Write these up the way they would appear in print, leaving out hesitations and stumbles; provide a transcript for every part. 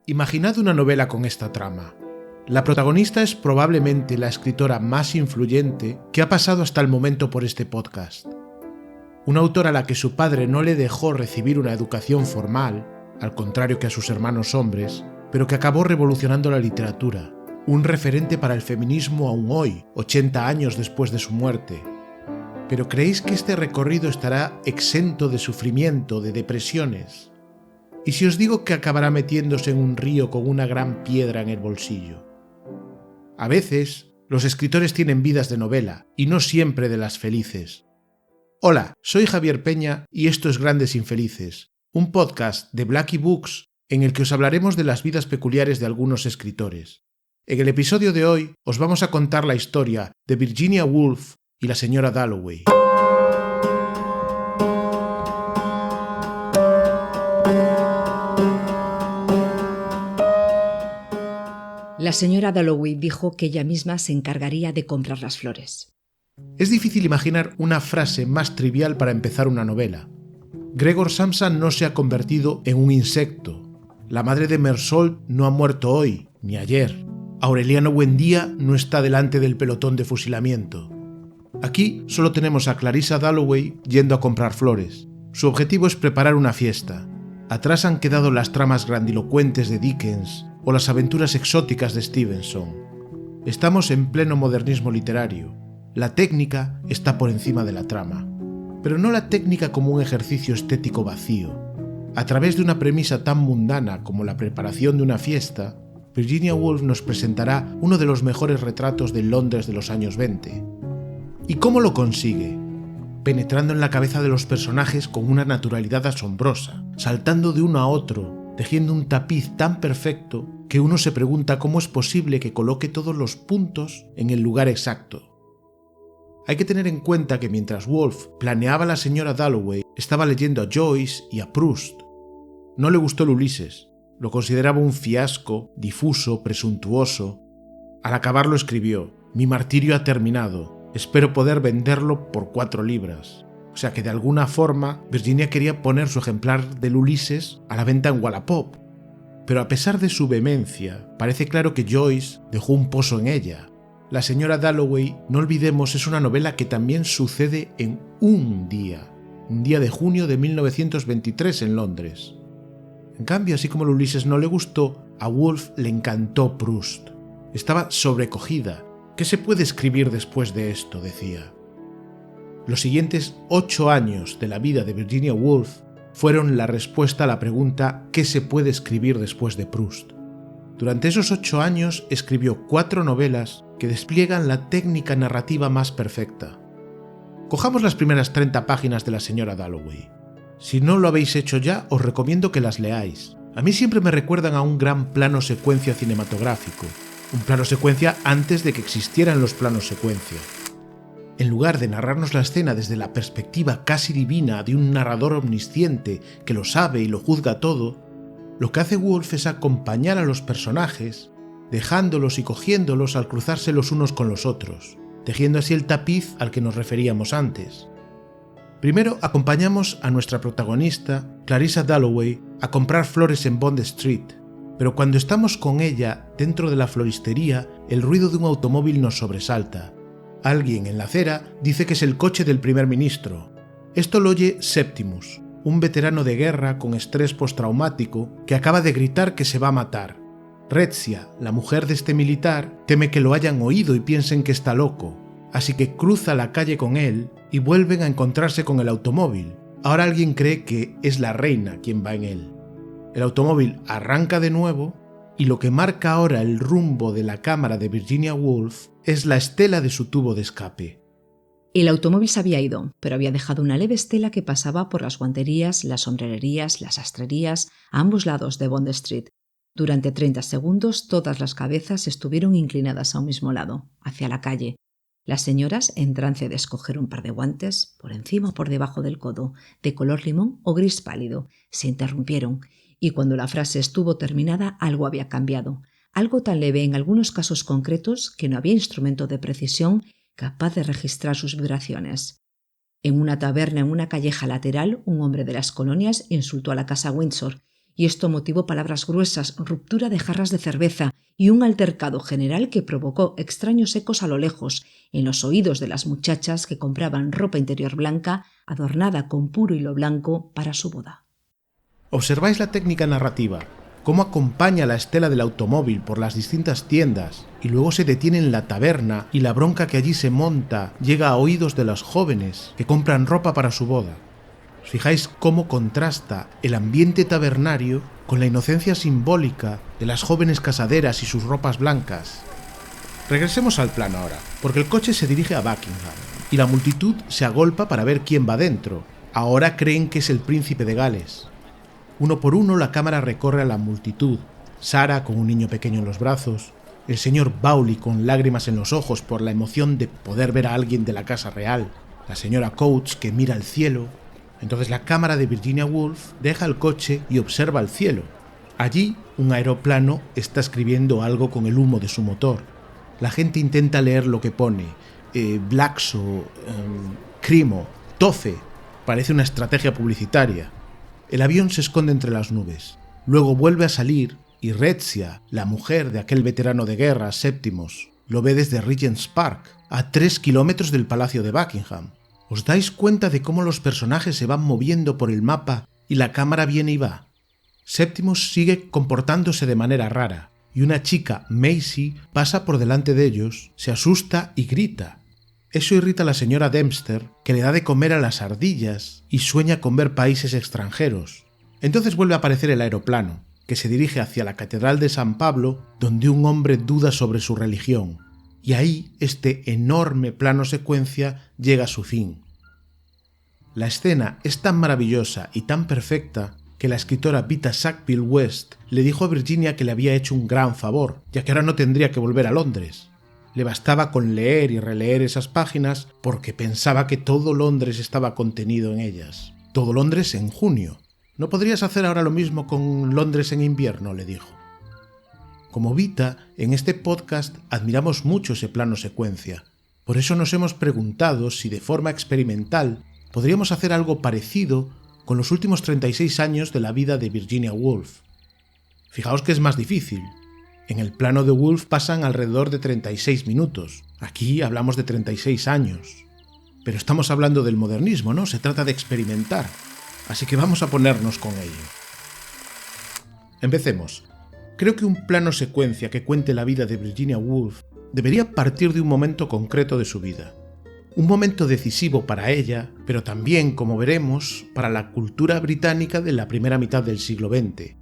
Imaginad una novela con esta trama. La protagonista es probablemente la escritora más influyente que ha pasado hasta el momento por este podcast. Una autora a la que su padre no le dejó recibir una educación formal, al contrario que a sus hermanos hombres, pero que acabó revolucionando la literatura, un referente para el feminismo aún hoy, 80 años después de su muerte. ¿Pero creéis que este recorrido estará exento de sufrimiento, de depresiones? ¿Y si os digo que acabará metiéndose en un río con una gran piedra en el bolsillo? A veces, los escritores tienen vidas de novela, y no siempre de las felices. Hola, soy Javier Peña y esto es Grandes Infelices, un podcast de Blackie Books en el que os hablaremos de las vidas peculiares de algunos escritores. En el episodio de hoy os vamos a contar la historia de Virginia Woolf y la señora Dalloway. La señora Dalloway dijo que ella misma se encargaría de comprar las flores. Es difícil imaginar una frase más trivial para empezar una novela. Gregor Samsa no se ha convertido en un insecto. La madre de Mersault no ha muerto hoy, ni ayer. Aureliano Buendía no está delante del pelotón de fusilamiento. Aquí solo tenemos a Clarissa Dalloway yendo a comprar flores. Su objetivo es preparar una fiesta. Atrás han quedado las tramas grandilocuentes de Dickens o las aventuras exóticas de Stevenson. Estamos en pleno modernismo literario. La técnica está por encima de la trama. Pero no la técnica como un ejercicio estético vacío. A través de una premisa tan mundana como la preparación de una fiesta, Virginia Woolf nos presentará uno de los mejores retratos del Londres de los años 20. ¿Y cómo lo consigue? Penetrando en la cabeza de los personajes con una naturalidad asombrosa, saltando de uno a otro, tejiendo un tapiz tan perfecto que uno se pregunta cómo es posible que coloque todos los puntos en el lugar exacto. Hay que tener en cuenta que mientras Woolf planeaba a la señora Dalloway, estaba leyendo a Joyce y a Proust. No le gustó el Ulises, lo consideraba un fiasco, difuso, presuntuoso. Al acabarlo escribió: «Mi martirio ha terminado, espero poder venderlo por 4 libras». O sea que de alguna forma Virginia quería poner su ejemplar del Ulises a la venta en Wallapop. Pero a pesar de su vehemencia, parece claro que Joyce dejó un pozo en ella. La señora Dalloway, no olvidemos, es una novela que también sucede en un día de junio de 1923 en Londres. En cambio, así como el Ulises no le gustó, a Woolf le encantó Proust. Estaba sobrecogida. ¿Qué se puede escribir después de esto?, decía. Los siguientes 8 años de la vida de Virginia Woolf fueron la respuesta a la pregunta ¿qué se puede escribir después de Proust? Durante esos 8 años escribió 4 novelas que despliegan la técnica narrativa más perfecta. Cojamos las primeras 30 páginas de la señora Dalloway. Si no lo habéis hecho ya, os recomiendo que las leáis. A mí siempre me recuerdan a un gran plano secuencia cinematográfico, un plano secuencia antes de que existieran los planos secuencia. En lugar de narrarnos la escena desde la perspectiva casi divina de un narrador omnisciente que lo sabe y lo juzga todo, lo que hace Woolf es acompañar a los personajes, dejándolos y cogiéndolos al cruzarse los unos con los otros, tejiendo así el tapiz al que nos referíamos antes. Primero acompañamos a nuestra protagonista, Clarissa Dalloway, a comprar flores en Bond Street, pero cuando estamos con ella dentro de la floristería, el ruido de un automóvil nos sobresalta. Alguien en la acera dice que es el coche del primer ministro. Esto lo oye Septimus, un veterano de guerra con estrés postraumático que acaba de gritar que se va a matar. Rezia, la mujer de este militar, teme que lo hayan oído y piensen que está loco, así que cruza la calle con él y vuelven a encontrarse con el automóvil. Ahora alguien cree que es la reina quien va en él. El automóvil arranca de nuevo y lo que marca ahora el rumbo de la cámara de Virginia Woolf es la estela de su tubo de escape. El automóvil se había ido, pero había dejado una leve estela que pasaba por las guanterías, las sombrererías, las sastrerías, a ambos lados de Bond Street. Durante 30 segundos todas las cabezas estuvieron inclinadas a un mismo lado, hacia la calle. Las señoras, en trance de escoger un par de guantes, por encima o por debajo del codo, de color limón o gris pálido, se interrumpieron, y cuando la frase estuvo terminada algo había cambiado, algo tan leve en algunos casos concretos que no había instrumento de precisión capaz de registrar sus vibraciones. En una taberna en una calleja lateral, un hombre de las colonias insultó a la casa Windsor y esto motivó palabras gruesas, ruptura de jarras de cerveza y un altercado general que provocó extraños ecos a lo lejos, en los oídos de las muchachas que compraban ropa interior blanca adornada con puro hilo blanco para su boda. Observáis la técnica narrativa, cómo acompaña la estela del automóvil por las distintas tiendas y luego se detiene en la taberna y la bronca que allí se monta llega a oídos de los jóvenes que compran ropa para su boda. ¿Os fijáis cómo contrasta el ambiente tabernario con la inocencia simbólica de las jóvenes casaderas y sus ropas blancas? Regresemos al plano ahora, porque el coche se dirige a Buckingham y la multitud se agolpa para ver quién va dentro. Ahora creen que es el príncipe de Gales. Uno por uno la cámara recorre a la multitud, Sarah con un niño pequeño en los brazos, el señor Bowley con lágrimas en los ojos por la emoción de poder ver a alguien de la casa real, la señora Coates que mira al cielo. Entonces la cámara de Virginia Woolf deja el coche y observa el cielo. Allí un aeroplano está escribiendo algo con el humo de su motor. La gente intenta leer lo que pone, Blackso, Crimo, Tofe. Parece una estrategia publicitaria. El avión se esconde entre las nubes. Luego vuelve a salir y Rezia, la mujer de aquel veterano de guerra, Septimus, lo ve desde Regent's Park, a 3 kilómetros del Palacio de Buckingham. ¿Os dais cuenta de cómo los personajes se van moviendo por el mapa y la cámara viene y va? Septimus sigue comportándose de manera rara y una chica, Maisie, pasa por delante de ellos, se asusta y grita. Eso irrita a la señora Dempster, que le da de comer a las ardillas y sueña con ver países extranjeros. Entonces vuelve a aparecer el aeroplano, que se dirige hacia la Catedral de San Pablo, donde un hombre duda sobre su religión. Y ahí este enorme plano secuencia llega a su fin. La escena es tan maravillosa y tan perfecta que la escritora Vita Sackville-West le dijo a Virginia que le había hecho un gran favor, ya que ahora no tendría que volver a Londres. Le bastaba con leer y releer esas páginas porque pensaba que todo Londres estaba contenido en ellas. Todo Londres en junio. ¿No podrías hacer ahora lo mismo con Londres en invierno?, le dijo. Como Vita, en este podcast admiramos mucho ese plano secuencia. Por eso nos hemos preguntado si de forma experimental podríamos hacer algo parecido con los últimos 36 años de la vida de Virginia Woolf. Fijaos que es más difícil. En el plano de Woolf pasan alrededor de 36 minutos. Aquí hablamos de 36 años. Pero estamos hablando del modernismo, ¿no? Se trata de experimentar. Así que vamos a ponernos con ello. Empecemos. Creo que un plano secuencia que cuente la vida de Virginia Woolf debería partir de un momento concreto de su vida. Un momento decisivo para ella, pero también, como veremos, para la cultura británica de la primera mitad del siglo XX.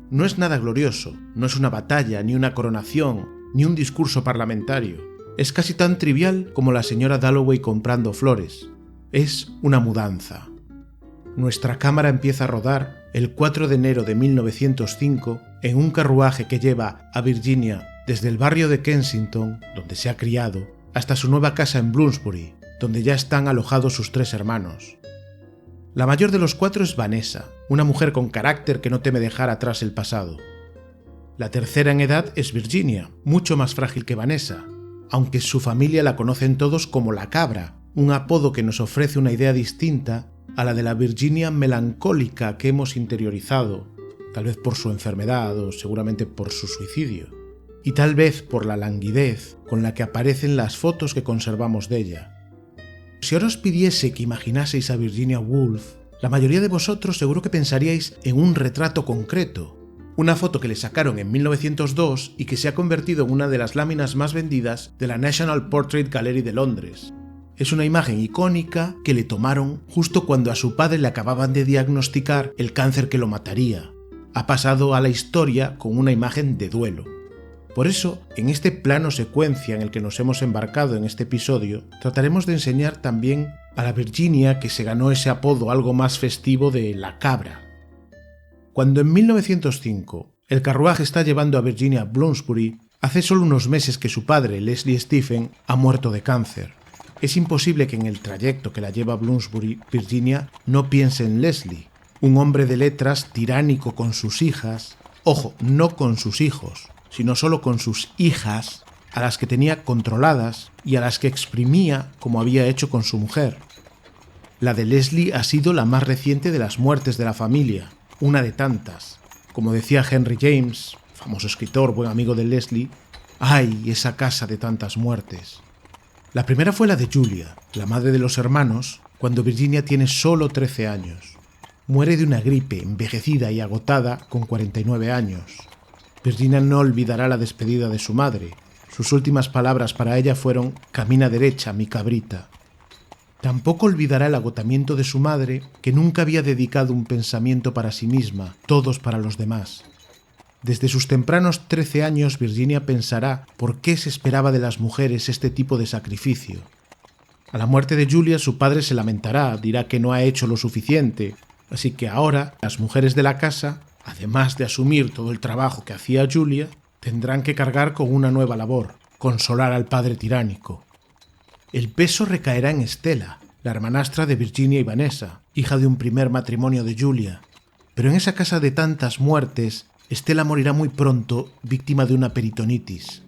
No es nada glorioso, no es una batalla, ni una coronación, ni un discurso parlamentario. Es casi tan trivial como la señora Dalloway comprando flores. Es una mudanza. Nuestra cámara empieza a rodar el 4 de enero de 1905 en un carruaje que lleva a Virginia desde el barrio de Kensington, donde se ha criado, hasta su nueva casa en Bloomsbury, donde ya están alojados sus 3 hermanos. La mayor de los 4 es Vanessa, una mujer con carácter que no teme dejar atrás el pasado. La tercera en edad es Virginia, mucho más frágil que Vanessa, aunque su familia la conocen todos como la Cabra, un apodo que nos ofrece una idea distinta a la de la Virginia melancólica que hemos interiorizado, tal vez por su enfermedad o seguramente por su suicidio, y tal vez por la languidez con la que aparecen las fotos que conservamos de ella. Si ahora os pidiese que imaginaseis a Virginia Woolf, la mayoría de vosotros seguro que pensaríais en un retrato concreto, una foto que le sacaron en 1902 y que se ha convertido en una de las láminas más vendidas de la National Portrait Gallery de Londres. Es una imagen icónica que le tomaron justo cuando a su padre le acababan de diagnosticar el cáncer que lo mataría. Ha pasado a la historia con una imagen de duelo. Por eso, en este plano secuencia en el que nos hemos embarcado en este episodio, trataremos de enseñar también a la Virginia que se ganó ese apodo algo más festivo de la Cabra. Cuando en 1905 el carruaje está llevando a Virginia a Bloomsbury, hace solo unos meses que su padre, Leslie Stephen, ha muerto de cáncer. Es imposible que en el trayecto que la lleva a Bloomsbury, Virginia no piense en Leslie, un hombre de letras tiránico con sus hijas, ojo, no con sus hijos, sino solo con sus hijas, a las que tenía controladas y a las que exprimía como había hecho con su mujer. La de Leslie ha sido la más reciente de las muertes de la familia, una de tantas. Como decía Henry James, famoso escritor, buen amigo de Leslie, ¡ay, esa casa de tantas muertes! La primera fue la de Julia, la madre de los hermanos, cuando Virginia tiene solo 13 años. Muere de una gripe, envejecida y agotada, con 49 años. Virginia no olvidará la despedida de su madre. Sus últimas palabras para ella fueron «Camina derecha, mi cabrita». Tampoco olvidará el agotamiento de su madre, que nunca había dedicado un pensamiento para sí misma, todos para los demás. Desde sus tempranos 13 años, Virginia pensará por qué se esperaba de las mujeres este tipo de sacrificio. A la muerte de Julia, su padre se lamentará, dirá que no ha hecho lo suficiente, así que ahora las mujeres de la casa, además de asumir todo el trabajo que hacía Julia, tendrán que cargar con una nueva labor, consolar al padre tiránico. El peso recaerá en Stella, la hermanastra de Virginia y Vanessa, hija de un primer matrimonio de Julia. Pero en esa casa de tantas muertes, Stella morirá muy pronto, víctima de una peritonitis.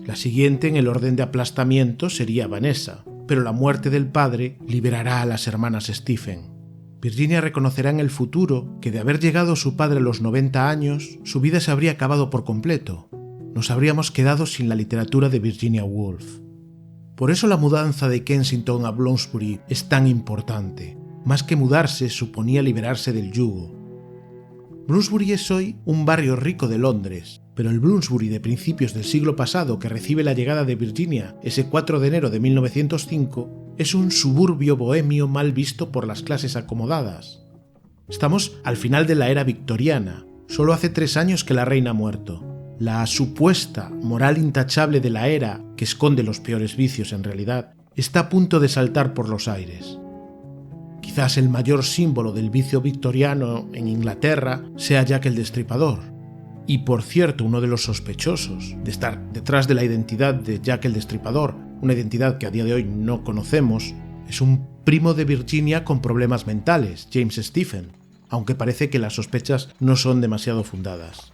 La siguiente en el orden de aplastamiento sería Vanessa, pero la muerte del padre liberará a las hermanas Stephen. Virginia reconocerá en el futuro que de haber llegado su padre a los 90 años, su vida se habría acabado por completo. Nos habríamos quedado sin la literatura de Virginia Woolf. Por eso la mudanza de Kensington a Bloomsbury es tan importante. Más que mudarse, suponía liberarse del yugo. Bloomsbury es hoy un barrio rico de Londres, pero el Bloomsbury de principios del siglo pasado que recibe la llegada de Virginia ese 4 de enero de 1905 es un suburbio bohemio mal visto por las clases acomodadas. Estamos al final de la era victoriana, solo hace 3 años que la reina ha muerto. La supuesta moral intachable de la era, que esconde los peores vicios en realidad, está a punto de saltar por los aires. Quizás el mayor símbolo del vicio victoriano en Inglaterra sea Jack el Destripador. Y por cierto, uno de los sospechosos de estar detrás de la identidad de Jack el Destripador, una identidad que a día de hoy no conocemos, es un primo de Virginia con problemas mentales, James Stephen, aunque parece que las sospechas no son demasiado fundadas.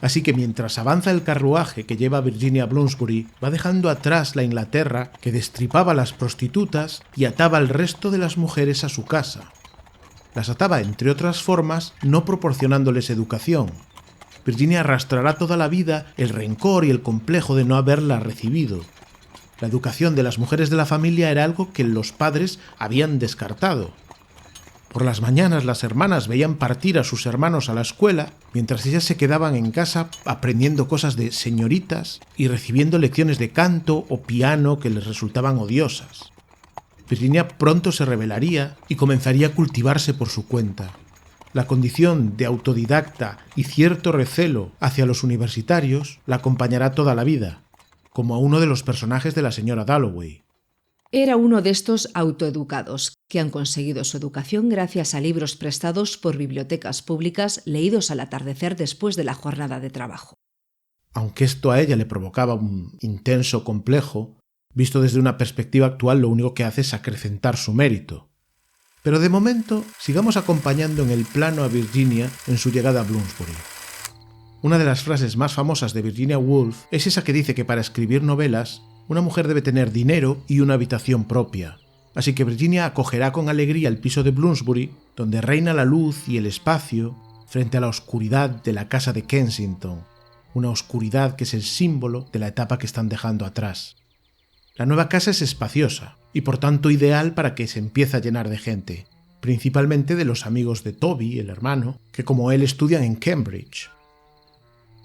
Así que mientras avanza el carruaje que lleva a Virginia a Bloomsbury, va dejando atrás la Inglaterra que destripaba a las prostitutas y ataba al resto de las mujeres a su casa. Las ataba, entre otras formas, no proporcionándoles educación. Virginia arrastrará toda la vida el rencor y el complejo de no haberla recibido. La educación de las mujeres de la familia era algo que los padres habían descartado. Por las mañanas las hermanas veían partir a sus hermanos a la escuela, mientras ellas se quedaban en casa aprendiendo cosas de señoritas y recibiendo lecciones de canto o piano que les resultaban odiosas. Virginia pronto se rebelaría y comenzaría a cultivarse por su cuenta. La condición de autodidacta y cierto recelo hacia los universitarios la acompañará toda la vida, como a uno de los personajes de la señora Dalloway. Era uno de estos autoeducados que han conseguido su educación gracias a libros prestados por bibliotecas públicas leídos al atardecer después de la jornada de trabajo. Aunque esto a ella le provocaba un intenso complejo, visto desde una perspectiva actual lo único que hace es acrecentar su mérito. Pero de momento sigamos acompañando en el plano a Virginia en su llegada a Bloomsbury. Una de las frases más famosas de Virginia Woolf es esa que dice que para escribir novelas una mujer debe tener dinero y una habitación propia. Así que Virginia acogerá con alegría el piso de Bloomsbury, donde reina la luz y el espacio, frente a la oscuridad de la casa de Kensington, una oscuridad que es el símbolo de la etapa que están dejando atrás. La nueva casa es espaciosa y por tanto ideal para que se empiece a llenar de gente, principalmente de los amigos de Toby, el hermano, que como él estudian en Cambridge.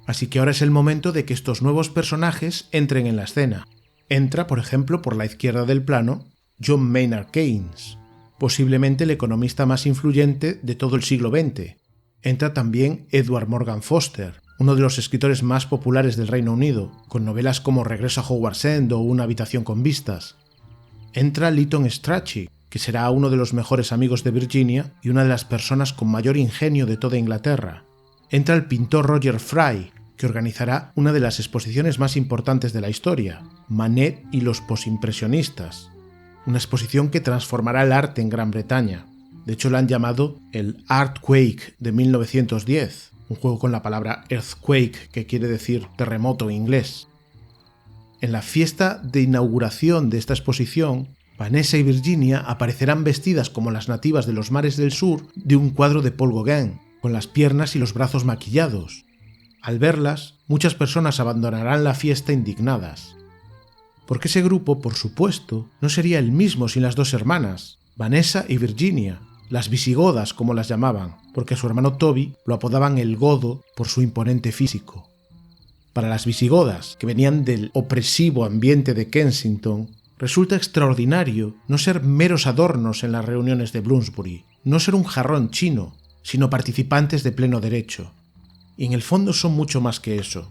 Así que ahora es el momento de que estos nuevos personajes entren en la escena. Entra, por ejemplo, por la izquierda del plano, John Maynard Keynes, posiblemente el economista más influyente de todo el siglo XX. Entra también Edward Morgan Foster, uno de los escritores más populares del Reino Unido, con novelas como Regreso a Hogwarts End o Una habitación con vistas. Entra Lytton Strachey, que será uno de los mejores amigos de Virginia y una de las personas con mayor ingenio de toda Inglaterra. Entra el pintor Roger Fry, que organizará una de las exposiciones más importantes de la historia, Manet y los posimpresionistas, una exposición que transformará el arte en Gran Bretaña. De hecho, la han llamado el Artquake de 1910, un juego con la palabra earthquake, que quiere decir terremoto en inglés. En la fiesta de inauguración de esta exposición, Vanessa y Virginia aparecerán vestidas como las nativas de los mares del sur de un cuadro de Paul Gauguin, con las piernas y los brazos maquillados. Al verlas, muchas personas abandonarán la fiesta indignadas. Porque ese grupo, por supuesto, no sería el mismo sin las dos hermanas, Vanessa y Virginia, las visigodas como las llamaban, porque a su hermano Toby lo apodaban el Godo por su imponente físico. Para las visigodas, que venían del opresivo ambiente de Kensington, resulta extraordinario no ser meros adornos en las reuniones de Bloomsbury, no ser un jarrón chino, sino participantes de pleno derecho. Y en el fondo son mucho más que eso.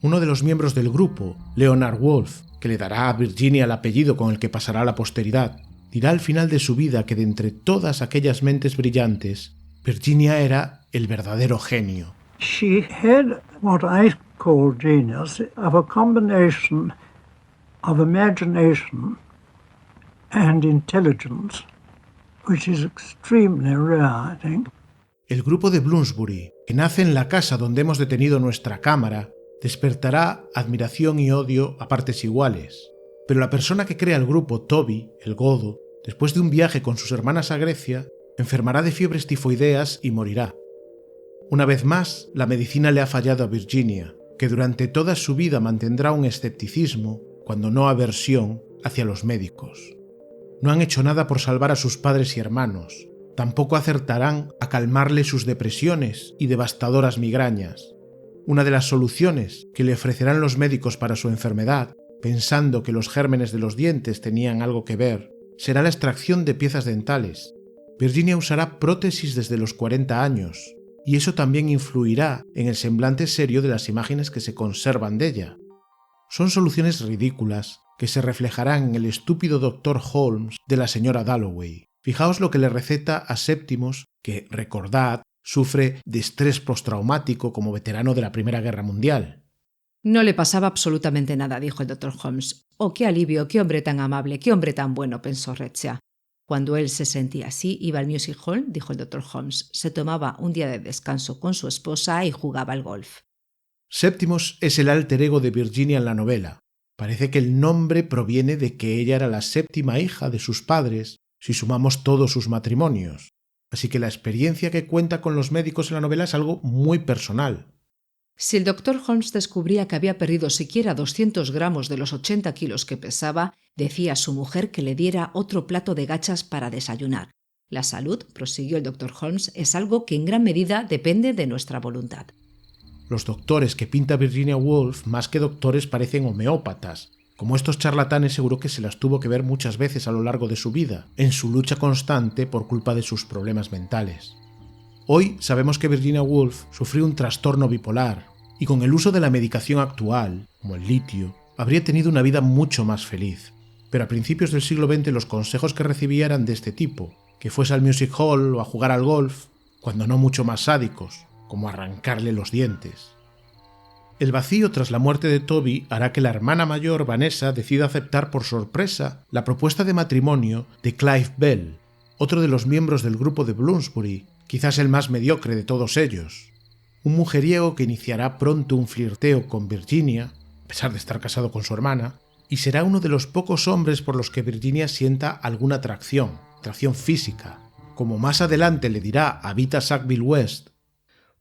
Uno de los miembros del grupo, Leonard Woolf, que le dará a Virginia el apellido con el que pasará a la posteridad, dirá al final de su vida que de entre todas aquellas mentes brillantes, Virginia era el verdadero genio. She had what I call genius of a combination of imagination and intelligence, which is extremely rare, I think. El grupo de Bloomsbury, que nace en la casa donde hemos detenido nuestra cámara, despertará admiración y odio a partes iguales. Pero la persona que crea el grupo, Toby, el Godo, después de un viaje con sus hermanas a Grecia, enfermará de fiebres tifoideas y morirá. Una vez más, la medicina le ha fallado a Virginia, que durante toda su vida mantendrá un escepticismo, cuando no aversión, hacia los médicos. No han hecho nada por salvar a sus padres y hermanos, tampoco acertarán a calmarle sus depresiones y devastadoras migrañas. Una de las soluciones que le ofrecerán los médicos para su enfermedad, pensando que los gérmenes de los dientes tenían algo que ver, será la extracción de piezas dentales. Virginia usará prótesis desde los 40 años, y eso también influirá en el semblante serio de las imágenes que se conservan de ella. Son soluciones ridículas que se reflejarán en el estúpido Dr. Holmes de la señora Dalloway. Fijaos lo que le receta a Séptimos, que, recordad, sufre de estrés postraumático como veterano de la Primera Guerra Mundial. No le pasaba absolutamente nada, dijo el Dr. Holmes. Oh, qué alivio, qué hombre tan amable, qué hombre tan bueno, pensó Rexia. Cuando él se sentía así, iba al Music Hall, dijo el Dr. Holmes. Se tomaba un día de descanso con su esposa y jugaba al golf. Séptimos es el alter ego de Virginia en la novela. Parece que el nombre proviene de que ella era la séptima hija de sus padres, si sumamos todos sus matrimonios. Así que la experiencia que cuenta con los médicos en la novela es algo muy personal. Si el Dr. Holmes descubría que había perdido siquiera 200 gramos de los 80 kilos que pesaba, decía a su mujer que le diera otro plato de gachas para desayunar. La salud, prosiguió el Dr. Holmes, es algo que en gran medida depende de nuestra voluntad. Los doctores que pinta Virginia Woolf, más que doctores, parecen homeópatas. Como estos charlatanes, seguro que se las tuvo que ver muchas veces a lo largo de su vida, en su lucha constante por culpa de sus problemas mentales. Hoy sabemos que Virginia Woolf sufrió un trastorno bipolar y con el uso de la medicación actual, como el litio, habría tenido una vida mucho más feliz. Pero a principios del siglo XX los consejos que recibía eran de este tipo, que fuese al music hall o a jugar al golf, cuando no mucho más sádicos, como arrancarle los dientes. El vacío tras la muerte de Toby hará que la hermana mayor, Vanessa, decida aceptar por sorpresa la propuesta de matrimonio de Clive Bell, otro de los miembros del grupo de Bloomsbury, quizás el más mediocre de todos ellos. Un mujeriego que iniciará pronto un flirteo con Virginia, a pesar de estar casado con su hermana, y será uno de los pocos hombres por los que Virginia sienta alguna atracción física. Como más adelante le dirá a Vita Sackville West: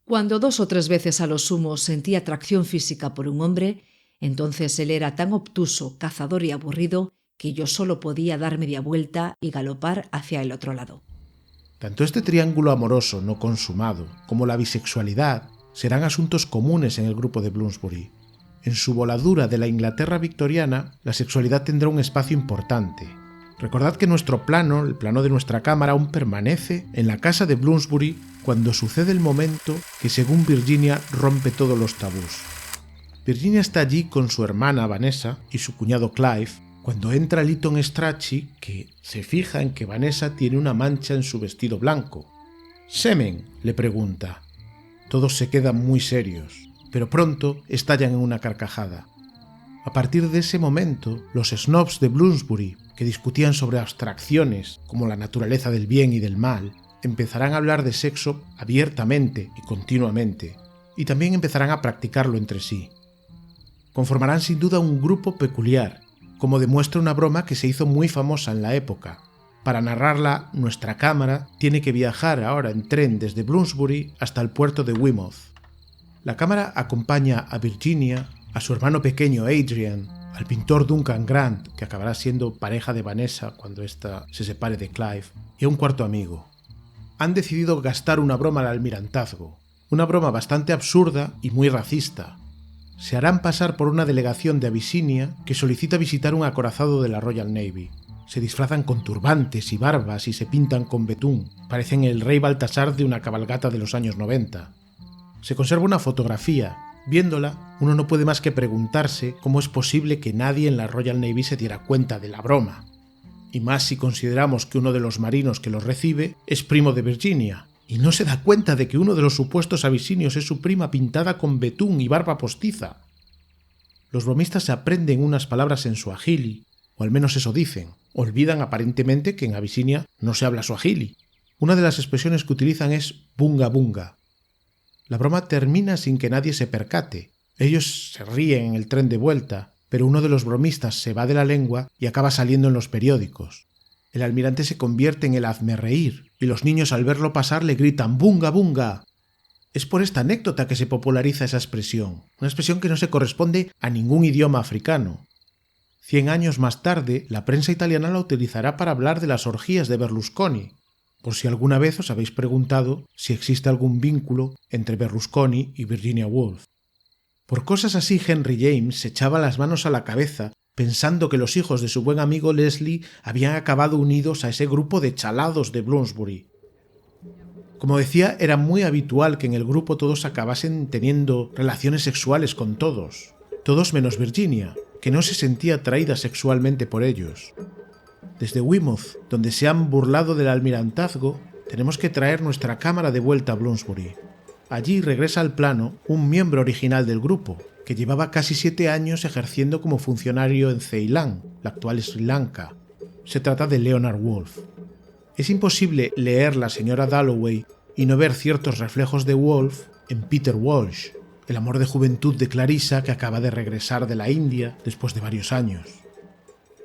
cuando 2 o 3 veces a lo sumo sentía atracción física por un hombre, entonces él era tan obtuso, cazador y aburrido que yo solo podía dar media vuelta y galopar hacia el otro lado. Tanto este triángulo amoroso no consumado como la bisexualidad serán asuntos comunes en el grupo de Bloomsbury. En su voladura de la Inglaterra victoriana, la sexualidad tendrá un espacio importante. Recordad que nuestro plano, el plano de nuestra cámara, aún permanece en la casa de Bloomsbury cuando sucede el momento que, según Virginia, rompe todos los tabús. Virginia está allí con su hermana Vanessa y su cuñado Clive cuando entra Lytton Strachey, que se fija en que Vanessa tiene una mancha en su vestido blanco. «¿Semen?», le pregunta. Todos se quedan muy serios, pero pronto estallan en una carcajada. A partir de ese momento, los snobs de Bloomsbury, que discutían sobre abstracciones como la naturaleza del bien y del mal, empezarán a hablar de sexo abiertamente y continuamente, y también empezarán a practicarlo entre sí. Conformarán sin duda un grupo peculiar, como demuestra una broma que se hizo muy famosa en la época. Para narrarla, nuestra cámara tiene que viajar ahora en tren desde Bloomsbury hasta el puerto de Weymouth. La cámara acompaña a Virginia, a su hermano pequeño Adrian, al pintor Duncan Grant, que acabará siendo pareja de Vanessa cuando ésta se separe de Clive, y a un cuarto amigo. Han decidido gastar una broma al almirantazgo, una broma bastante absurda y muy racista. Se harán pasar por una delegación de Abisinia que solicita visitar un acorazado de la Royal Navy. Se disfrazan con turbantes y barbas y se pintan con betún. Parecen el rey Baltasar de una cabalgata de los años 90. Se conserva una fotografía. Viéndola, uno no puede más que preguntarse cómo es posible que nadie en la Royal Navy se diera cuenta de la broma. Y más si consideramos que uno de los marinos que los recibe es primo de Virginia, y no se da cuenta de que uno de los supuestos abisinios es su prima pintada con betún y barba postiza. Los bromistas se aprenden unas palabras en suajili, o al menos eso dicen. Olvidan aparentemente que en Abisinia no se habla suajili. Una de las expresiones que utilizan es bunga bunga. La broma termina sin que nadie se percate. Ellos se ríen en el tren de vuelta, pero uno de los bromistas se va de la lengua y acaba saliendo en los periódicos. El almirante se convierte en el hazmerreír, y los niños al verlo pasar le gritan ¡bunga bunga! Es por esta anécdota que se populariza esa expresión, una expresión que no se corresponde a ningún idioma africano. 100 años más tarde, la prensa italiana la utilizará para hablar de las orgías de Berlusconi, por si alguna vez os habéis preguntado si existe algún vínculo entre Berlusconi y Virginia Woolf. Por cosas así, Henry James se echaba las manos a la cabeza pensando que los hijos de su buen amigo Leslie habían acabado unidos a ese grupo de chalados de Bloomsbury. Como decía, era muy habitual que en el grupo todos acabasen teniendo relaciones sexuales con todos menos Virginia, que no se sentía atraída sexualmente por ellos. Desde Weymouth, donde se han burlado del almirantazgo, tenemos que traer nuestra cámara de vuelta a Bloomsbury. Allí regresa al plano un miembro original del grupo, que llevaba casi 7 años ejerciendo como funcionario en Ceilán, la actual Sri Lanka. Se trata de Leonard Woolf. Es imposible leer La señora Dalloway y no ver ciertos reflejos de Woolf en Peter Walsh, el amor de juventud de Clarissa que acaba de regresar de la India después de varios años.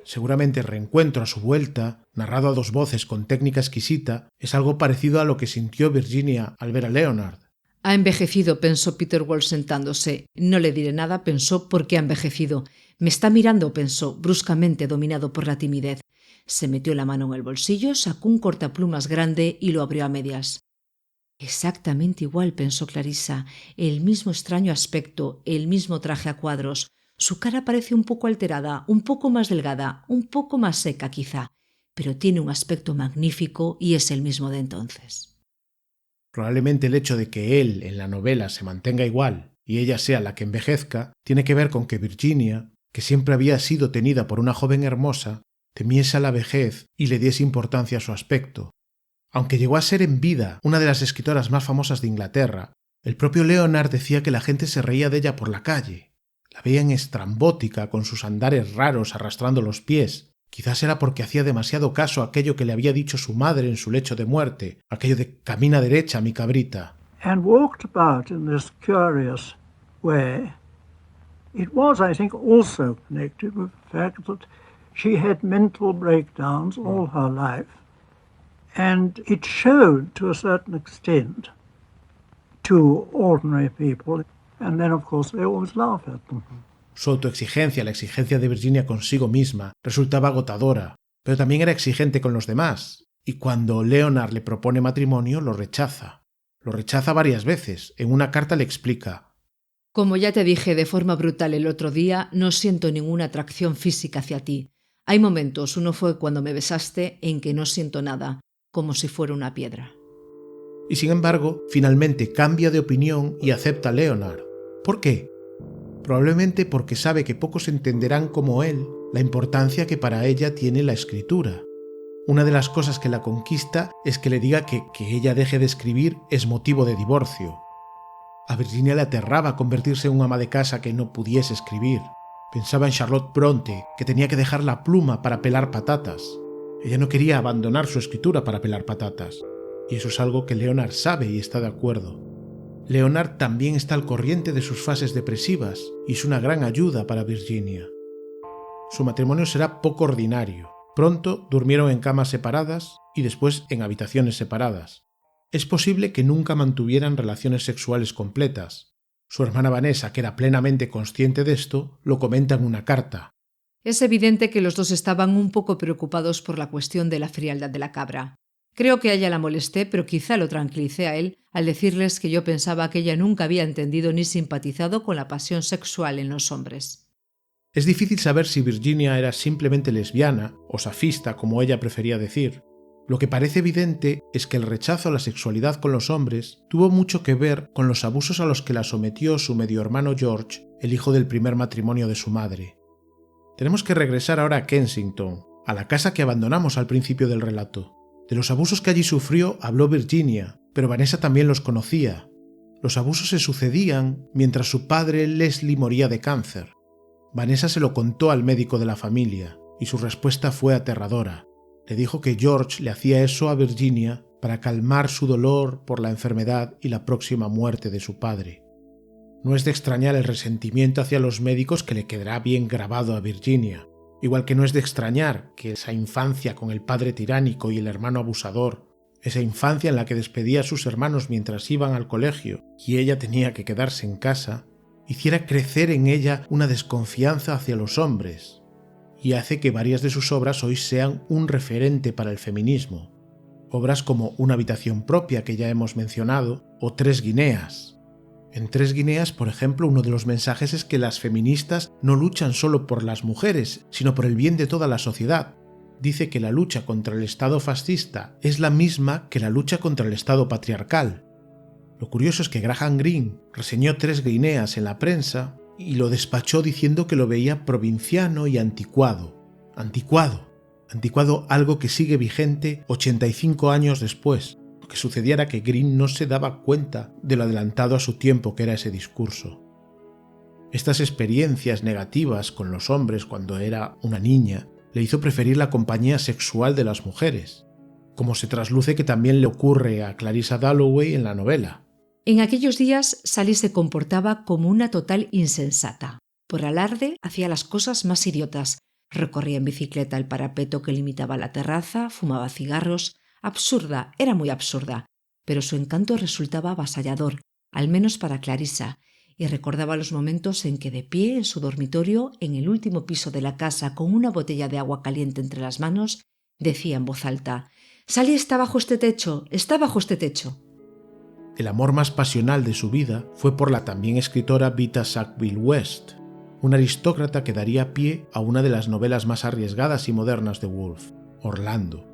Seguramente el reencuentro a su vuelta, narrado a 2 voces con técnica exquisita, es algo parecido a lo que sintió Virginia al ver a Leonard. Ha envejecido, pensó Peter Walsh sentándose. No le diré nada, pensó, porque ha envejecido. Me está mirando, pensó, bruscamente dominado por la timidez. Se metió la mano en el bolsillo, sacó un cortaplumas grande y lo abrió a medias. Exactamente igual, pensó Clarissa, el mismo extraño aspecto, el mismo traje a cuadros. Su cara parece un poco alterada, un poco más delgada, un poco más seca quizá, pero tiene un aspecto magnífico y es el mismo de entonces. Probablemente el hecho de que él en la novela se mantenga igual y ella sea la que envejezca tiene que ver con que Virginia, que siempre había sido tenida por una joven hermosa, temiese a la vejez y le diese importancia a su aspecto. Aunque llegó a ser en vida una de las escritoras más famosas de Inglaterra, el propio Leonard decía que la gente se reía de ella por la calle. La veían estrambótica, con sus andares raros arrastrando los pies. Quizás era porque hacía demasiado caso a aquello que le había dicho su madre en su lecho de muerte, aquello de «camina derecha, mi cabrita». And walked about in this curious way. It was, I think, also connected with the fact that she had mental breakdowns all her life, and it showed to a certain extent to ordinary people, and then of course they always laugh at them. Su autoexigencia, la exigencia de Virginia consigo misma, resultaba agotadora, pero también era exigente con los demás, y cuando Leonard le propone matrimonio lo rechaza. Lo rechaza varias veces. En una carta le explica: Como ya te dije de forma brutal el otro día, no siento ninguna atracción física hacia ti. Hay momentos, uno fue cuando me besaste, en que no siento nada, como si fuera una piedra. Y sin embargo, finalmente cambia de opinión y acepta a Leonard. ¿Por qué? Probablemente porque sabe que pocos entenderán como él la importancia que para ella tiene la escritura. Una de las cosas que la conquista es que le diga que ella deje de escribir es motivo de divorcio. A Virginia le aterraba convertirse en una ama de casa que no pudiese escribir. Pensaba en Charlotte Bronte, que tenía que dejar la pluma para pelar patatas. Ella no quería abandonar su escritura para pelar patatas. Y eso es algo que Leonard sabe y está de acuerdo. Leonard también está al corriente de sus fases depresivas y es una gran ayuda para Virginia. Su matrimonio será poco ordinario. Pronto durmieron en camas separadas y después en habitaciones separadas. Es posible que nunca mantuvieran relaciones sexuales completas. Su hermana Vanessa, que era plenamente consciente de esto, lo comenta en una carta. Es evidente que los dos estaban un poco preocupados por la cuestión de la frialdad de la cabra. Creo que a ella la molesté, pero quizá lo tranquilicé a él al decirles que yo pensaba que ella nunca había entendido ni simpatizado con la pasión sexual en los hombres. Es difícil saber si Virginia era simplemente lesbiana o safista, como ella prefería decir. Lo que parece evidente es que el rechazo a la sexualidad con los hombres tuvo mucho que ver con los abusos a los que la sometió su medio hermano George, el hijo del primer matrimonio de su madre. Tenemos que regresar ahora a Kensington, a la casa que abandonamos al principio del relato. De los abusos que allí sufrió habló Virginia, pero Vanessa también los conocía. Los abusos se sucedían mientras su padre Leslie moría de cáncer. Vanessa se lo contó al médico de la familia, y su respuesta fue aterradora. Le dijo que George le hacía eso a Virginia para calmar su dolor por la enfermedad y la próxima muerte de su padre. No es de extrañar el resentimiento hacia los médicos que le quedará bien grabado a Virginia, igual que no es de extrañar que esa infancia con el padre tiránico y el hermano abusador, esa infancia en la que despedía a sus hermanos mientras iban al colegio y ella tenía que quedarse en casa, hiciera crecer en ella una desconfianza hacia los hombres, y hace que varias de sus obras hoy sean un referente para el feminismo. Obras como Una habitación propia, que ya hemos mencionado, o Tres guineas. En Tres guineas, por ejemplo, uno de los mensajes es que las feministas no luchan solo por las mujeres, sino por el bien de toda la sociedad. Dice que la lucha contra el Estado fascista es la misma que la lucha contra el Estado patriarcal. Lo curioso es que Graham Greene reseñó Tres guineas en la prensa y lo despachó diciendo que lo veía provinciano y anticuado. Anticuado, algo que sigue vigente 85 años después. Lo que sucediera que Greene no se daba cuenta de lo adelantado a su tiempo que era ese discurso. Estas experiencias negativas con los hombres cuando era una niña le hizo preferir la compañía sexual de las mujeres, como se trasluce que también le ocurre a Clarissa Dalloway en la novela. En aquellos días, Sally se comportaba como una total insensata. Por alarde, hacía las cosas más idiotas. Recorría en bicicleta el parapeto que limitaba la terraza, fumaba cigarros. Absurda, era muy absurda, pero su encanto resultaba avasallador, al menos para Clarissa, y recordaba los momentos en que de pie en su dormitorio, en el último piso de la casa, con una botella de agua caliente entre las manos, decía en voz alta: «Sally está bajo este techo, está bajo este techo». El amor más pasional de su vida fue por la también escritora Vita Sackville West, una aristócrata que daría pie a una de las novelas más arriesgadas y modernas de Woolf, Orlando.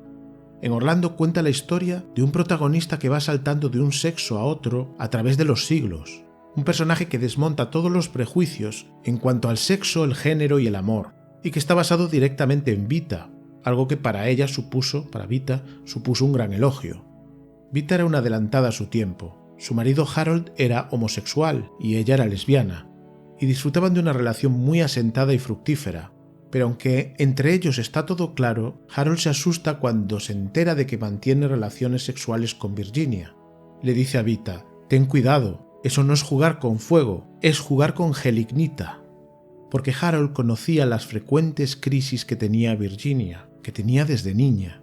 En Orlando cuenta la historia de un protagonista que va saltando de un sexo a otro a través de los siglos, un personaje que desmonta todos los prejuicios en cuanto al sexo, el género y el amor, y que está basado directamente en Vita, algo que para Vita supuso un gran elogio. Vita era una adelantada a su tiempo. Su marido Harold era homosexual y ella era lesbiana, y disfrutaban de una relación muy asentada y fructífera. Pero aunque entre ellos está todo claro, Harold se asusta cuando se entera de que mantiene relaciones sexuales con Virginia. Le dice a Vita: «Ten cuidado, eso no es jugar con fuego, es jugar con gelignita». Porque Harold conocía las frecuentes crisis que tenía Virginia, que tenía desde niña.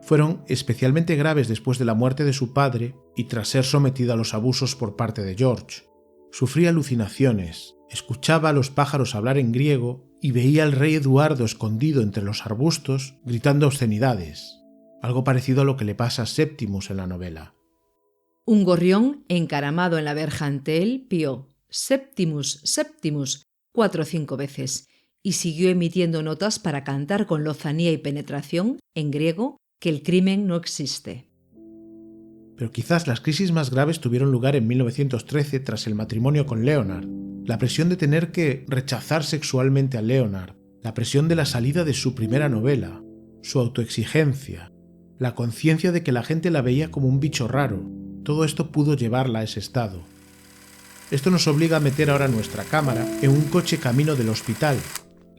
Fueron especialmente graves después de la muerte de su padre y tras ser sometida a los abusos por parte de George. Sufría alucinaciones, escuchaba a los pájaros hablar en griego y veía al rey Eduardo escondido entre los arbustos gritando obscenidades, algo parecido a lo que le pasa a Septimus en la novela. Un gorrión encaramado en la verja ante él pió «Septimus, Septimus» 4 o 5 veces y siguió emitiendo notas para cantar con lozanía y penetración, en griego, que el crimen no existe. Pero quizás las crisis más graves tuvieron lugar en 1913 tras el matrimonio con Leonard. La presión de tener que rechazar sexualmente a Leonard, la presión de la salida de su primera novela, su autoexigencia, la conciencia de que la gente la veía como un bicho raro, todo esto pudo llevarla a ese estado. Esto nos obliga a meter ahora nuestra cámara en un coche camino del hospital.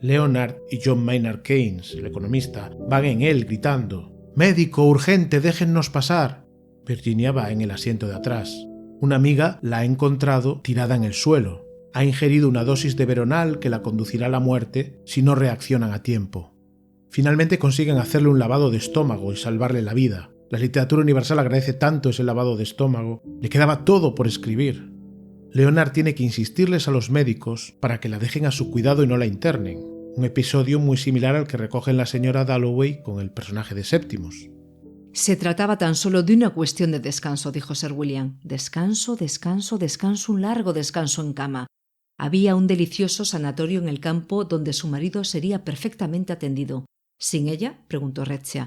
Leonard y John Maynard Keynes, el economista, van en él gritando: «¡Médico, urgente, déjennos pasar!». Virginia va en el asiento de atrás. Una amiga la ha encontrado tirada en el suelo. Ha ingerido una dosis de Veronal que la conducirá a la muerte si no reaccionan a tiempo. Finalmente consiguen hacerle un lavado de estómago y salvarle la vida. La literatura universal agradece tanto ese lavado de estómago, le quedaba todo por escribir. Leonard tiene que insistirles a los médicos para que la dejen a su cuidado y no la internen, un episodio muy similar al que recoge la señora Dalloway con el personaje de Septimus. Se trataba tan solo de una cuestión de descanso, dijo Sir William. Descanso, descanso, descanso, un largo descanso en cama. Había un delicioso sanatorio en el campo donde su marido sería perfectamente atendido. ¿Sin ella?, preguntó Rezia.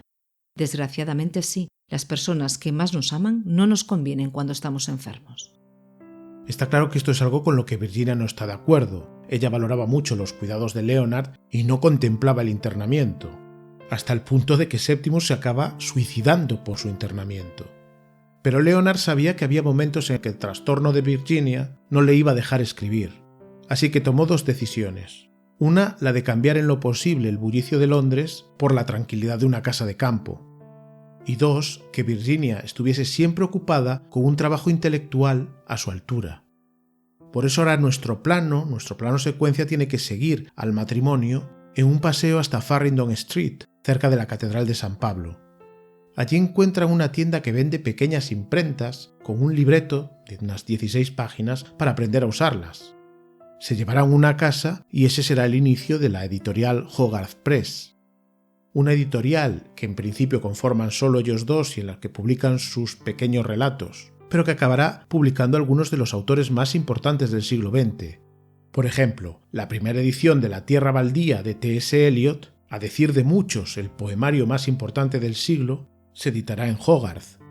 Desgraciadamente sí. Las personas que más nos aman no nos convienen cuando estamos enfermos. Está claro que esto es algo con lo que Virginia no está de acuerdo. Ella valoraba mucho los cuidados de Leonard y no contemplaba el internamiento, hasta el punto de que Septimus se acaba suicidando por su internamiento. Pero Leonard sabía que había momentos en que el trastorno de Virginia no le iba a dejar escribir, así que tomó dos decisiones. Una, la de cambiar en lo posible el bullicio de Londres por la tranquilidad de una casa de campo. Y dos, que Virginia estuviese siempre ocupada con un trabajo intelectual a su altura. Por eso ahora nuestro plano secuencia tiene que seguir al matrimonio en un paseo hasta Farringdon Street, cerca de la Catedral de San Pablo. Allí encuentran una tienda que vende pequeñas imprentas con un libreto de unas 16 páginas para aprender a usarlas. Se llevarán una a casa y ese será el inicio de la editorial Hogarth Press. Una editorial que en principio conforman solo ellos dos y en la que publican sus pequeños relatos, pero que acabará publicando algunos de los autores más importantes del siglo XX. Por ejemplo, la primera edición de La Tierra Baldía de T.S. Eliot, a decir de muchos el poemario más importante del siglo, se editará en Hogarth.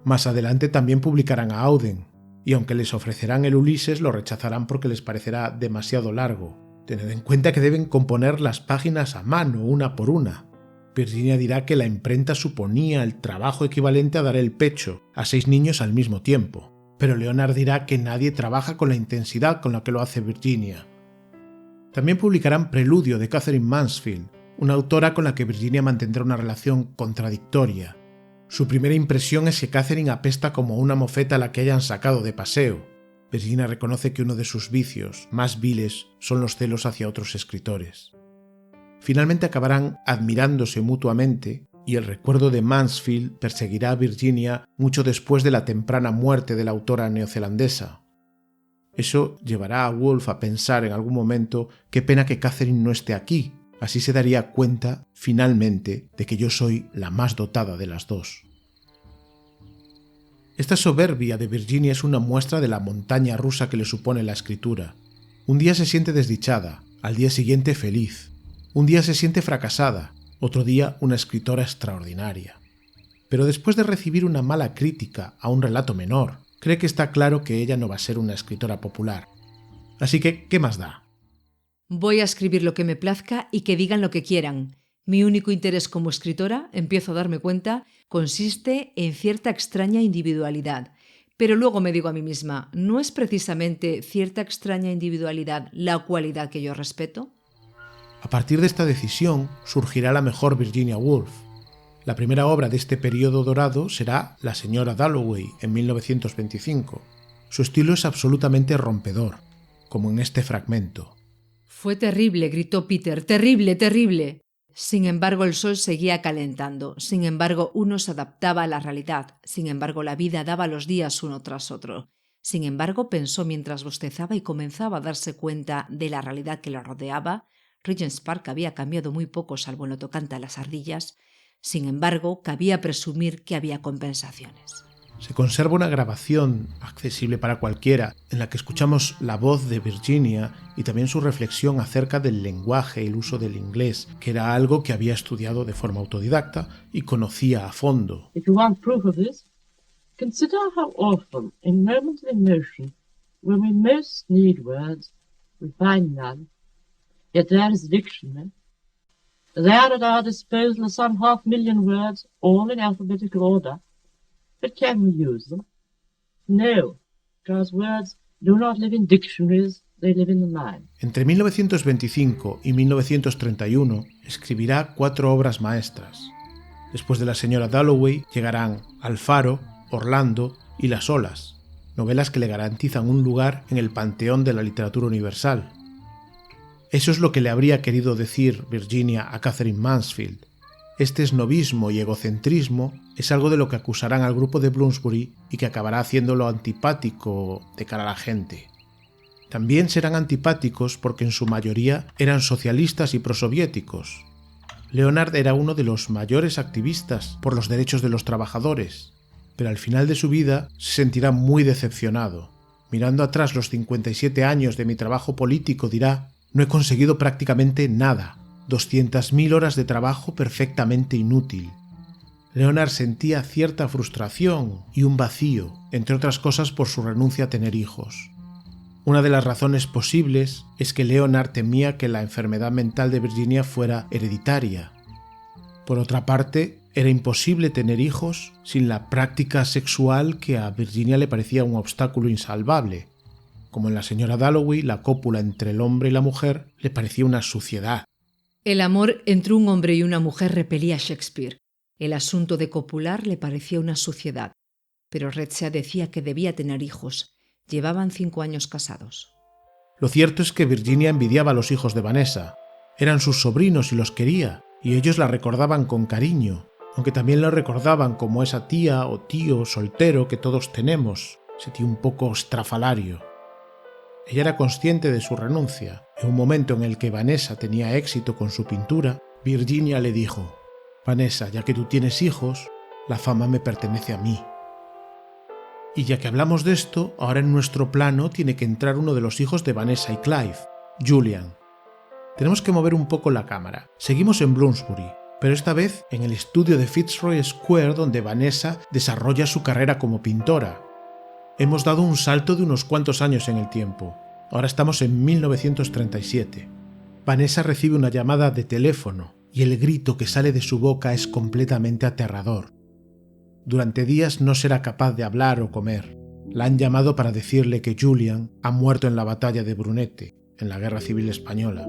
Más adelante también publicarán a Auden, y aunque les ofrecerán el Ulises lo rechazarán porque les parecerá demasiado largo. Tened en cuenta que deben componer las páginas a mano, una por una. Virginia dirá que la imprenta suponía el trabajo equivalente a dar el pecho a 6 niños al mismo tiempo, pero Leonard dirá que nadie trabaja con la intensidad con la que lo hace Virginia. También publicarán Preludio de Catherine Mansfield, una autora con la que Virginia mantendrá una relación contradictoria. Su primera impresión es que Catherine apesta como una mofeta a la que hayan sacado de paseo. Virginia reconoce que uno de sus vicios más viles son los celos hacia otros escritores. Finalmente acabarán admirándose mutuamente y el recuerdo de Mansfield perseguirá a Virginia mucho después de la temprana muerte de la autora neozelandesa. Eso llevará a Woolf a pensar en algún momento qué pena que Catherine no esté aquí. Así se daría cuenta, finalmente, de que yo soy la más dotada de las dos. Esta soberbia de Virginia es una muestra de la montaña rusa que le supone la escritura. Un día se siente desdichada, al día siguiente feliz. Un día se siente fracasada, otro día una escritora extraordinaria. Pero después de recibir una mala crítica a un relato menor, cree que está claro que ella no va a ser una escritora popular. Así que, ¿qué más da? Voy a escribir lo que me plazca y que digan lo que quieran. Mi único interés como escritora, empiezo a darme cuenta, consiste en cierta extraña individualidad. Pero luego me digo a mí misma, ¿no es precisamente cierta extraña individualidad la cualidad que yo respeto? A partir de esta decisión surgirá la mejor Virginia Woolf. La primera obra de este periodo dorado será La señora Dalloway, en 1925. Su estilo es absolutamente rompedor, como en este fragmento. Fue terrible, gritó Peter, terrible, terrible. Sin embargo, el sol seguía calentando. Sin embargo, uno se adaptaba a la realidad. Sin embargo, la vida daba los días uno tras otro. Sin embargo, pensó mientras bostezaba y comenzaba a darse cuenta de la realidad que le rodeaba. Regent's Park había cambiado muy poco salvo en lo tocante a las ardillas. Sin embargo, cabía presumir que había compensaciones. Se conserva una grabación accesible para cualquiera en la que escuchamos la voz de Virginia y también su reflexión acerca del lenguaje y el uso del inglés, que era algo que había estudiado de forma autodidacta y conocía a fondo. If you want proof of this, consider how often in moments of emotion, when we most need words, we find none. Yet there is a dictionary. There at our disposal are some 500,000 words, all in alphabetical order. But can we use them? No, because words do not live in dictionaries, they live in the mind. Entre 1925 y 1931 escribirá 4 obras maestras. Después de La señora Dalloway llegarán Alfaro, Orlando y Las olas, novelas que le garantizan un lugar en el panteón de la literatura universal. Eso es lo que le habría querido decir Virginia a Catherine Mansfield. Este esnobismo y egocentrismo es algo de lo que acusarán al grupo de Bloomsbury y que acabará haciéndolo antipático de cara a la gente. También serán antipáticos porque en su mayoría eran socialistas y prosoviéticos. Leonard era uno de los mayores activistas por los derechos de los trabajadores, pero al final de su vida se sentirá muy decepcionado. Mirando atrás los 57 años de mi trabajo político dirá: no he conseguido prácticamente nada, 200.000 horas de trabajo perfectamente inútil. Leonard sentía cierta frustración y un vacío, entre otras cosas por su renuncia a tener hijos. Una de las razones posibles es que Leonard temía que la enfermedad mental de Virginia fuera hereditaria. Por otra parte, era imposible tener hijos sin la práctica sexual que a Virginia le parecía un obstáculo insalvable. Como en la señora Dalloway, la cópula entre el hombre y la mujer le parecía una suciedad. El amor entre un hombre y una mujer repelía a Shakespeare. El asunto de copular le parecía una suciedad. Pero Redzia decía que debía tener hijos. Llevaban 5 años casados. Lo cierto es que Virginia envidiaba a los hijos de Vanessa. Eran sus sobrinos y los quería, y ellos la recordaban con cariño, aunque también la recordaban como esa tía o tío soltero que todos tenemos, ese tío un poco estrafalario. Ella era consciente de su renuncia. En un momento en el que Vanessa tenía éxito con su pintura, Virginia le dijo: «Vanessa, ya que tú tienes hijos, la fama me pertenece a mí». Y ya que hablamos de esto, ahora en nuestro plano tiene que entrar uno de los hijos de Vanessa y Clive, Julian. Tenemos que mover un poco la cámara. Seguimos en Bloomsbury, pero esta vez en el estudio de Fitzroy Square donde Vanessa desarrolla su carrera como pintora. Hemos dado un salto de unos cuantos años en el tiempo. Ahora estamos en 1937. Vanessa recibe una llamada de teléfono y el grito que sale de su boca es completamente aterrador. Durante días no será capaz de hablar o comer. La han llamado para decirle que Julian ha muerto en la batalla de Brunete, en la Guerra Civil Española.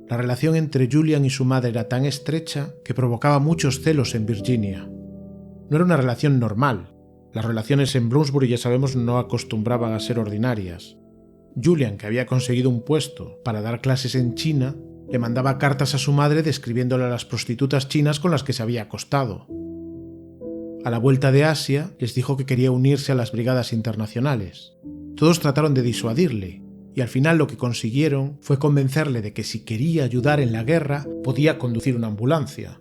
La relación entre Julian y su madre era tan estrecha que provocaba muchos celos en Virginia. No era una relación normal. Las relaciones en Bloomsbury, ya sabemos, no acostumbraban a ser ordinarias. Julian, que había conseguido un puesto para dar clases en China, le mandaba cartas a su madre describiéndole a las prostitutas chinas con las que se había acostado. A la vuelta de Asia, les dijo que quería unirse a las brigadas internacionales. Todos trataron de disuadirle, y al final lo que consiguieron fue convencerle de que si quería ayudar en la guerra, podía conducir una ambulancia.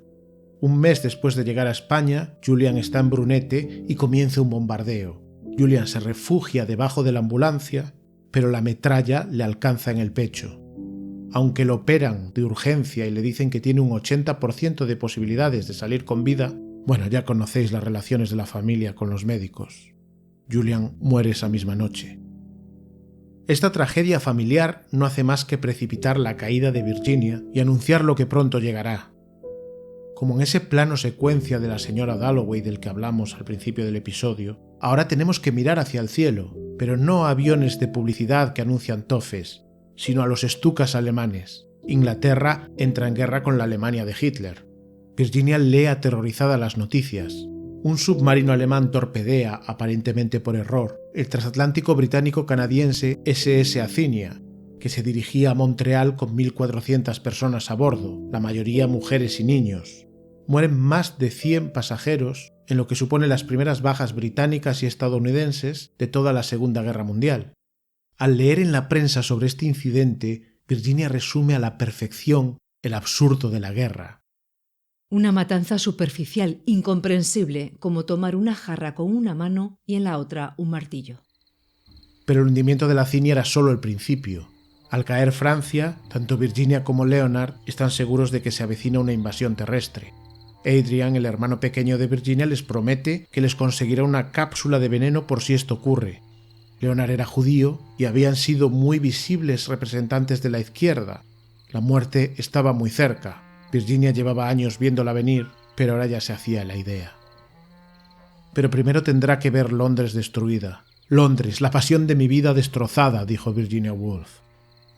Un mes después de llegar a España, Julian está en Brunete y comienza un bombardeo. Julian se refugia debajo de la ambulancia, pero la metralla le alcanza en el pecho. Aunque lo operan de urgencia y le dicen que tiene un 80% de posibilidades de salir con vida, bueno, ya conocéis las relaciones de la familia con los médicos. Julian muere esa misma noche. Esta tragedia familiar no hace más que precipitar la caída de Virginia y anunciar lo que pronto llegará. Como en ese plano secuencia de la señora Dalloway del que hablamos al principio del episodio, ahora tenemos que mirar hacia el cielo, pero no a aviones de publicidad que anuncian tofes, sino a los Stukas alemanes. Inglaterra entra en guerra con la Alemania de Hitler. Virginia lee aterrorizada las noticias. Un submarino alemán torpedea, aparentemente por error, el transatlántico británico-canadiense SS Athenia, que se dirigía a Montreal con 1.400 personas a bordo, la mayoría mujeres y niños. Mueren más de 100 pasajeros, en lo que supone las primeras bajas británicas y estadounidenses de toda la Segunda Guerra Mundial. Al leer en la prensa sobre este incidente, Virginia resume a la perfección el absurdo de la guerra. Una matanza superficial, incomprensible, como tomar una jarra con una mano y en la otra un martillo. Pero el hundimiento de la Athenia era solo el principio. Al caer Francia, tanto Virginia como Leonard están seguros de que se avecina una invasión terrestre. Adrian, el hermano pequeño de Virginia, les promete que les conseguirá una cápsula de veneno por si esto ocurre. Leonard era judío y habían sido muy visibles representantes de la izquierda. La muerte estaba muy cerca. Virginia llevaba años viéndola venir, pero ahora ya se hacía la idea. Pero primero tendrá que ver Londres destruida. Londres, la pasión de mi vida destrozada, dijo Virginia Woolf.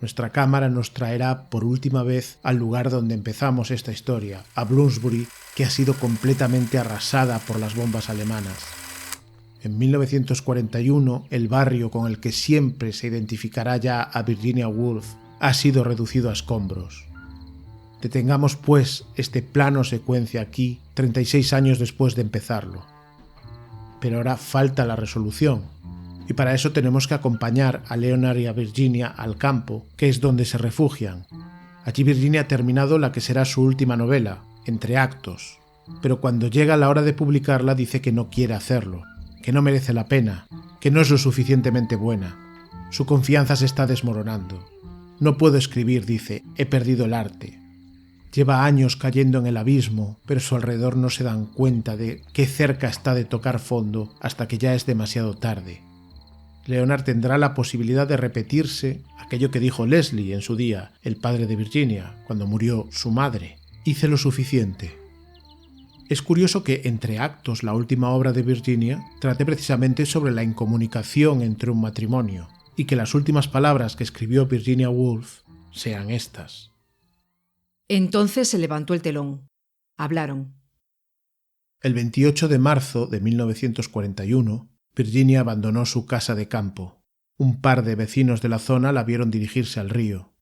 Nuestra cámara nos traerá por última vez al lugar donde empezamos esta historia, a Bloomsbury, que ha sido completamente arrasada por las bombas alemanas. En 1941, el barrio con el que siempre se identificará ya a Virginia Woolf ha sido reducido a escombros. Detengamos, pues, este plano secuencia aquí, 36 años después de empezarlo. Pero ahora falta la resolución, y para eso tenemos que acompañar a Leonard y a Virginia al campo, que es donde se refugian. Allí Virginia ha terminado la que será su última novela, Entre actos, pero cuando llega la hora de publicarla dice que no quiere hacerlo, que no merece la pena, que no es lo suficientemente buena. Su confianza se está desmoronando. No puedo escribir, dice, he perdido el arte. Lleva años cayendo en el abismo, pero a su alrededor no se dan cuenta de qué cerca está de tocar fondo hasta que ya es demasiado tarde. Leonard tendrá la posibilidad de repetirse aquello que dijo Leslie en su día, el padre de Virginia, cuando murió su madre. Hice lo suficiente. Es curioso que Entre actos, la última obra de Virginia, trate precisamente sobre la incomunicación entre un matrimonio, y que las últimas palabras que escribió Virginia Woolf sean estas. Entonces se levantó el telón. Hablaron. El 28 de marzo de 1941, Virginia abandonó su casa de campo. Un par de vecinos de la zona la vieron dirigirse al río.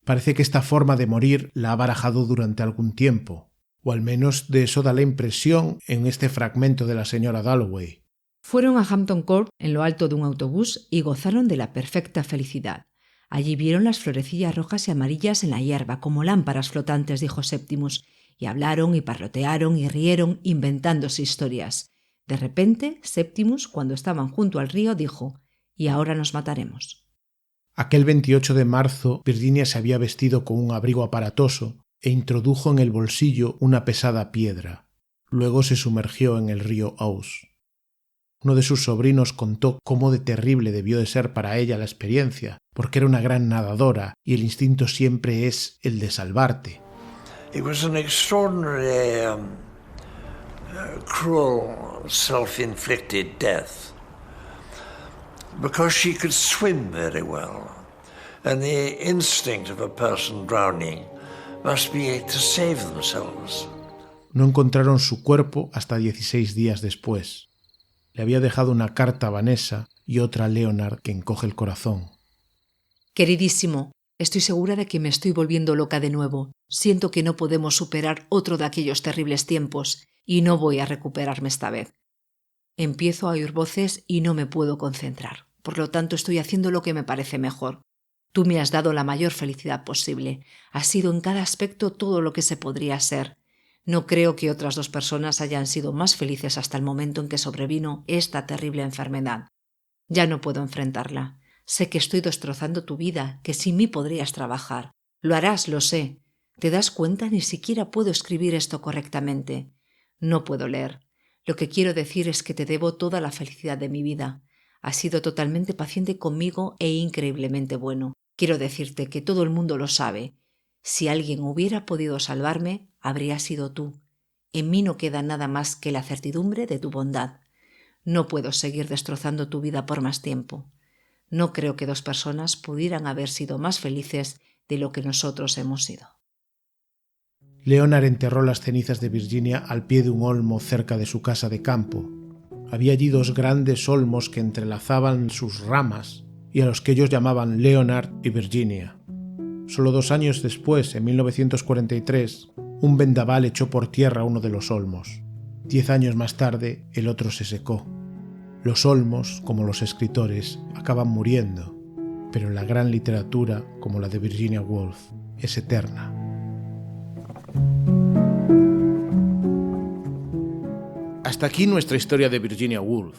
Parece que esta forma de morir la ha barajado durante algún tiempo, o al menos de eso da la impresión en este fragmento de la señora Dalloway. Fueron a Hampton Court en lo alto de un autobús y gozaron de la perfecta felicidad. Allí vieron las florecillas rojas y amarillas en la hierba, como lámparas flotantes, dijo Septimus, y hablaron y parlotearon y rieron, inventándose historias. De repente, Septimus, cuando estaban junto al río, dijo: «Y ahora nos mataremos». Aquel 28 de marzo, Virginia se había vestido con un abrigo aparatoso e introdujo en el bolsillo una pesada piedra. Luego se sumergió en el río Ouse. Uno de sus sobrinos contó cómo de terrible debió de ser para ella la experiencia, porque era una gran nadadora y el instinto siempre es el de salvarte. It was an extraordinary, cruel, self-inflicted death, because she could swim very well, and the instinct of a person drowning must be to save themselves. No encontraron su cuerpo hasta 16 días después. Le había dejado una carta a Vanessa y otra a Leonard que encoge el corazón. Queridísimo, estoy segura de que me estoy volviendo loca de nuevo. Siento que no podemos superar otro de aquellos terribles tiempos y no voy a recuperarme esta vez. Empiezo a oír voces y no me puedo concentrar. Por lo tanto, estoy haciendo lo que me parece mejor. Tú me has dado la mayor felicidad posible. Has sido en cada aspecto todo lo que se podría ser. No creo que otras dos personas hayan sido más felices hasta el momento en que sobrevino esta terrible enfermedad. Ya no puedo enfrentarla. Sé que estoy destrozando tu vida, que sin mí podrías trabajar. Lo harás, lo sé. ¿Te das cuenta? Ni siquiera puedo escribir esto correctamente. No puedo leer. Lo que quiero decir es que te debo toda la felicidad de mi vida. Has sido totalmente paciente conmigo e increíblemente bueno. Quiero decirte que todo el mundo lo sabe. Si alguien hubiera podido salvarme, habría sido tú. En mí no queda nada más que la certidumbre de tu bondad. No puedo seguir destrozando tu vida por más tiempo. No creo que dos personas pudieran haber sido más felices de lo que nosotros hemos sido. Leonard enterró las cenizas de Virginia al pie de un olmo cerca de su casa de campo. Había allí dos grandes olmos que entrelazaban sus ramas y a los que ellos llamaban Leonard y Virginia. Solo 2 años después, en 1943, un vendaval echó por tierra uno de los olmos. 10 años más tarde, el otro se secó. Los olmos, como los escritores, acaban muriendo, pero la gran literatura, como la de Virginia Woolf, es eterna. Hasta aquí nuestra historia de Virginia Woolf.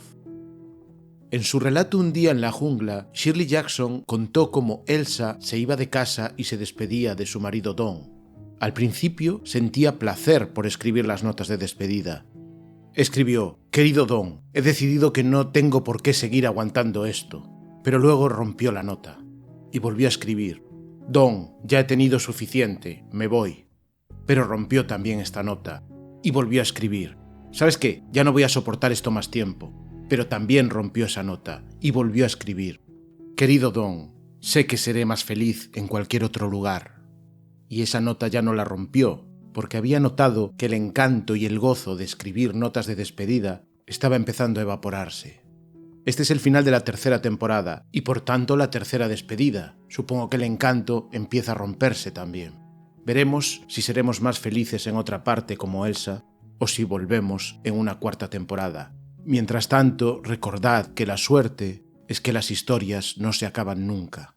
En su relato Un día en la jungla, Shirley Jackson contó cómo Elsa se iba de casa y se despedía de su marido Don. Al principio sentía placer por escribir las notas de despedida. Escribió: «Querido Don, he decidido que no tengo por qué seguir aguantando esto». Pero luego rompió la nota y volvió a escribir: «Don, ya he tenido suficiente, me voy». Pero rompió también esta nota y volvió a escribir: «¿Sabes qué? Ya no voy a soportar esto más tiempo». Pero también rompió esa nota y volvió a escribir: «Querido Don, sé que seré más feliz en cualquier otro lugar». Y esa nota ya no la rompió, porque había notado que el encanto y el gozo de escribir notas de despedida estaba empezando a evaporarse. Este es el final de la tercera temporada y por tanto la tercera despedida. Supongo que el encanto empieza a romperse también. Veremos si seremos más felices en otra parte como Elsa o si volvemos en una cuarta temporada. Mientras tanto, recordad que la suerte es que las historias no se acaban nunca.